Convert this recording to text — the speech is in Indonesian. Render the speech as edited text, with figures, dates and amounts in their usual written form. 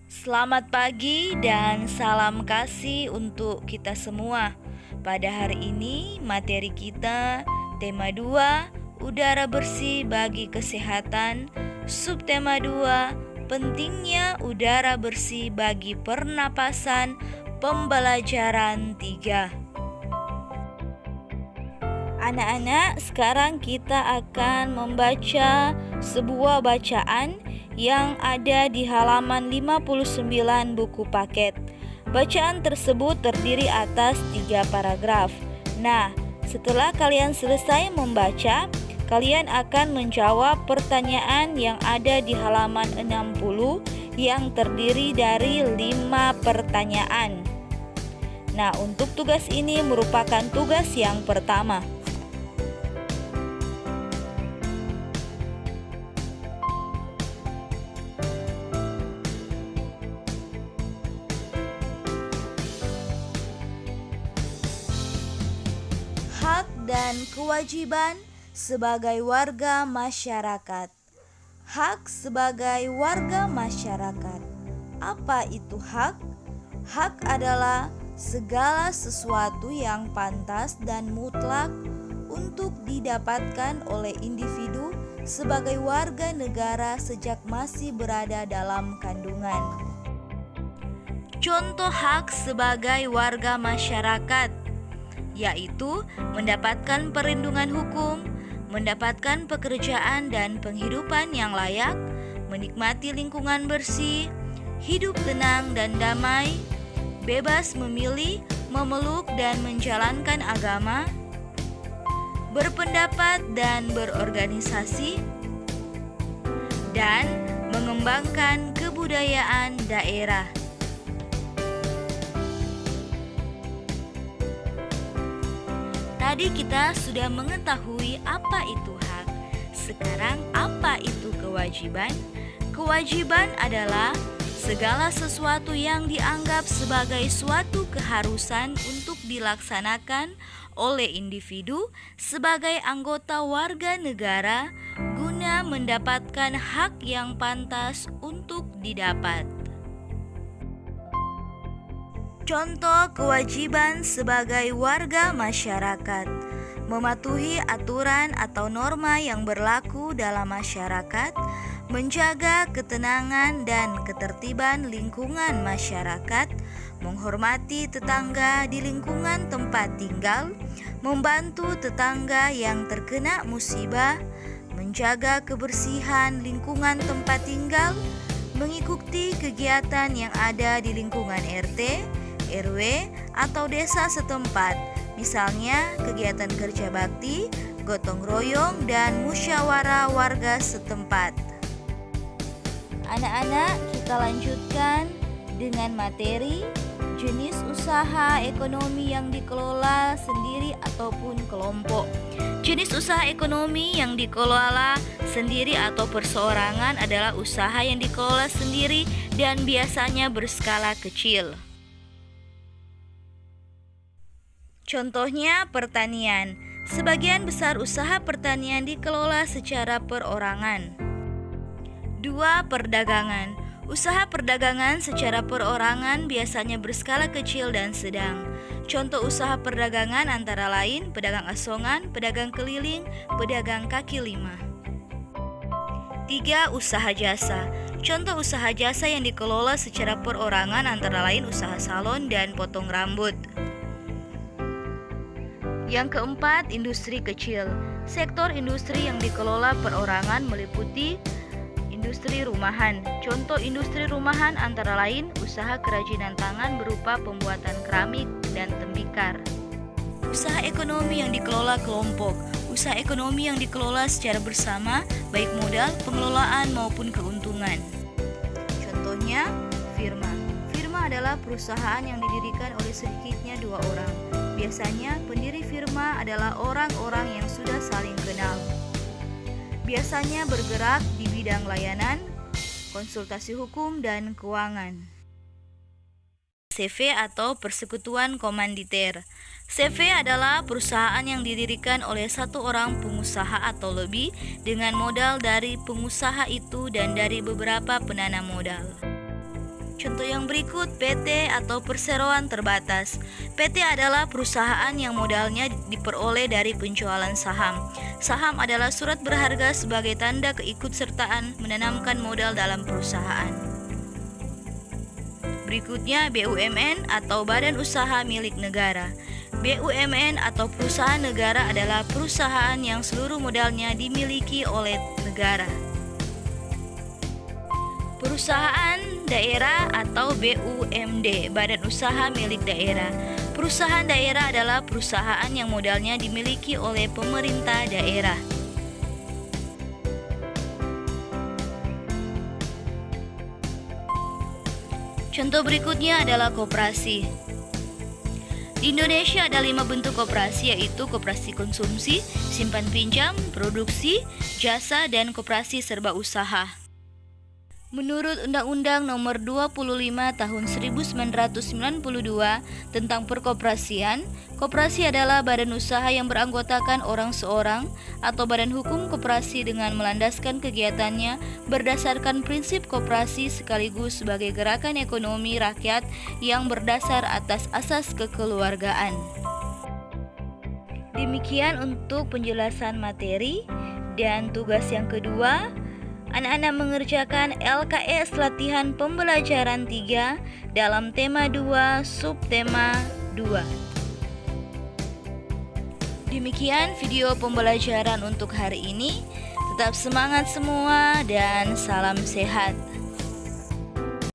Selamat pagi dan salam kasih untuk kita semua. Pada hari ini materi kita tema 2 udara bersih bagi kesehatan, subtema 2 pentingnya udara bersih bagi pernapasan, pembelajaran 3. Anak-anak, sekarang kita akan membaca sebuah bacaan yang ada di halaman 59 buku paket. Bacaan tersebut terdiri atas 3 paragraf. Nah, setelah kalian selesai membaca, kalian akan menjawab pertanyaan yang ada di halaman 60 yang terdiri dari 5 pertanyaan. Nah, untuk tugas ini merupakan tugas yang pertama. Hak dan kewajiban sebagai warga masyarakat. Hak sebagai warga masyarakat. Apa itu hak? Hak adalah segala sesuatu yang pantas dan mutlak untuk didapatkan oleh individu sebagai warga negara sejak masih berada dalam kandungan. Contoh hak sebagai warga masyarakat yaitu mendapatkan perlindungan hukum, mendapatkan pekerjaan dan penghidupan yang layak, menikmati lingkungan bersih, hidup tenang dan damai, bebas memilih, memeluk dan menjalankan agama, berpendapat dan berorganisasi, dan mengembangkan kebudayaan daerah. Tadi kita sudah mengetahui apa itu hak. Sekarang apa itu kewajiban? Kewajiban adalah segala sesuatu yang dianggap sebagai suatu keharusan untuk dilaksanakan oleh individu sebagai anggota warga negara guna mendapatkan hak yang pantas untuk didapat. Contoh kewajiban sebagai warga masyarakat: mematuhi aturan atau norma yang berlaku dalam masyarakat, menjaga ketenangan dan ketertiban lingkungan masyarakat, menghormati tetangga di lingkungan tempat tinggal, membantu tetangga yang terkena musibah, menjaga kebersihan lingkungan tempat tinggal, mengikuti kegiatan yang ada di lingkungan RT, RW, atau desa setempat, misalnya kegiatan kerja bakti, gotong royong, dan musyawarah warga setempat. Anak-anak, kita lanjutkan dengan materi jenis usaha ekonomi yang dikelola sendiri ataupun kelompok. Jenis usaha ekonomi yang dikelola sendiri atau perseorangan adalah usaha yang dikelola sendiri dan biasanya berskala kecil. Contohnya pertanian. Sebagian besar usaha pertanian dikelola secara perorangan. 2. Perdagangan. Usaha perdagangan secara perorangan biasanya berskala kecil dan sedang. Contoh usaha perdagangan antara lain pedagang asongan, pedagang keliling, pedagang kaki lima. 3. Usaha jasa. Contoh usaha jasa yang dikelola secara perorangan antara lain usaha salon dan potong rambut. Yang keempat, industri kecil. Sektor industri yang dikelola perorangan meliputi industri rumahan. Contoh industri rumahan antara lain usaha kerajinan tangan berupa pembuatan keramik dan tembikar. Usaha ekonomi yang dikelola kelompok. Usaha ekonomi yang dikelola secara bersama, baik modal, pengelolaan maupun keuntungan. Contohnya, firma. Firma adalah perusahaan yang didirikan oleh sedikitnya 2 orang. Biasanya pendiri firma adalah orang-orang yang sudah saling kenal. Biasanya bergerak di bidang layanan, konsultasi hukum, dan keuangan. CV atau persekutuan komanditer. CV adalah perusahaan yang didirikan oleh satu orang pengusaha atau lebih dengan modal dari pengusaha itu dan dari beberapa penanam modal. Contoh yang berikut PT atau perseroan terbatas. PT adalah perusahaan yang modalnya diperoleh dari penjualan saham. Saham adalah surat berharga sebagai tanda keikutsertaan menanamkan modal dalam perusahaan. Berikutnya BUMN atau Badan Usaha Milik Negara. BUMN atau perusahaan negara adalah perusahaan yang seluruh modalnya dimiliki oleh negara. Perusahaan daerah atau BUMD, Badan Usaha Milik Daerah. Perusahaan daerah adalah perusahaan yang modalnya dimiliki oleh pemerintah daerah. Contoh berikutnya adalah koperasi. Di Indonesia ada 5 bentuk koperasi, yaitu koperasi konsumsi, simpan pinjam, produksi, jasa, dan koperasi serba usaha. Menurut Undang-Undang Nomor 25 Tahun 1992 tentang Perkoperasian, koperasi adalah badan usaha yang beranggotakan orang seorang atau badan hukum koperasi dengan melandaskan kegiatannya berdasarkan prinsip koperasi sekaligus sebagai gerakan ekonomi rakyat yang berdasar atas asas kekeluargaan. Demikian untuk penjelasan materi dan tugas yang kedua. Anak-anak mengerjakan LKS latihan pembelajaran 3 dalam tema 2, subtema 2. Demikian video pembelajaran untuk hari ini. Tetap semangat semua dan salam sehat.